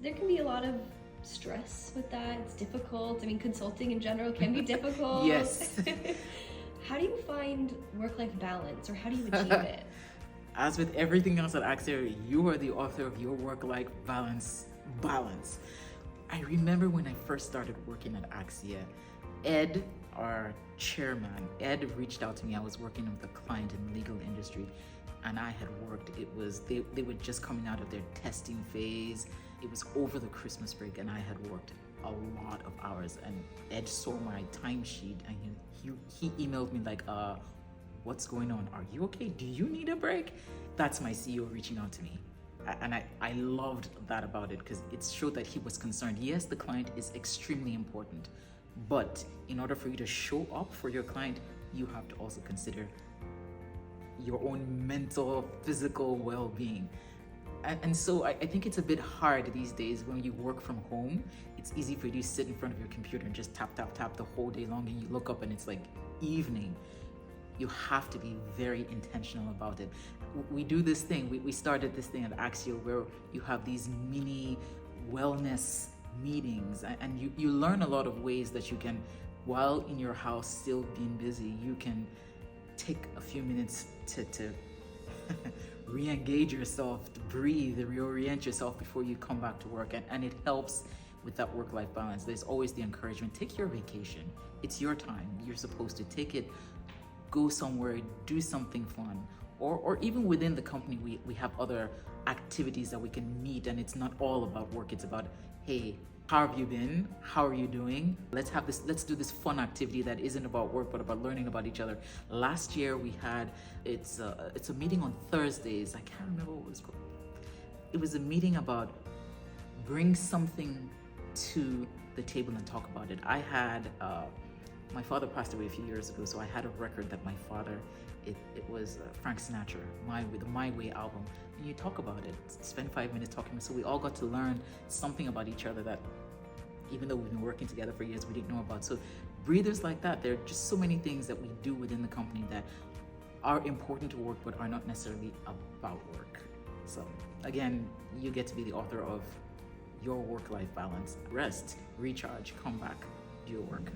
there can be a lot of stress with that. It's difficult. I mean, consulting in general can be difficult. Yes. How do you find work-life balance, or how do you achieve it? As with everything else at AXIA, you are the author of your work-life balance. I remember when I first started working at AXIA, Ed, our chairman, Ed reached out to me. I was working with a client in the legal industry, and I had worked. They were just coming out of their testing phase. It was over the Christmas break, and I had worked a lot of hours. And Ed saw my timesheet, and he emailed me like, what's going on? Are you okay? Do you need a break? That's my CEO reaching out to me. And I loved that about it, because it showed that he was concerned. Yes, the client is extremely important, but in order for you to show up for your client, you have to also consider your own mental, physical well-being. And so I think it's a bit hard these days when you work from home. It's easy for you to sit in front of your computer and just tap the whole day long, and you look up and it's like evening. You have to be very intentional about it. We do this thing, we started this thing at AXIA where you have these mini wellness meetings, and you learn a lot of ways that you can, while in your house still being busy, you can take a few minutes to re-engage yourself, to breathe, reorient yourself before you come back to work. And it helps with that work-life balance. There's always the encouragement, take your vacation. It's your time. You're supposed to take it, go somewhere, do something fun. Or even within the company, we have other activities that we can meet, and it's not all about work. It's about, hey, how have you been? How are you doing? Let's do this fun activity that isn't about work, but about learning about each other. Last year we had, it's a meeting on Thursdays. I can't remember what it was called. It was a meeting about bring something to the table and talk about it. I had, my father passed away a few years ago, so I had a record that my father, it was Frank Sinatra, the My Way album. And you talk about it, spend 5 minutes talking. So we all got to learn something about each other that, even though we've been working together for years, we didn't know about. So breathers like that, there are just so many things that we do within the company that are important to work, but are not necessarily about work. So again, you get to be the author of your work-life balance. Rest, recharge, come back, do your work.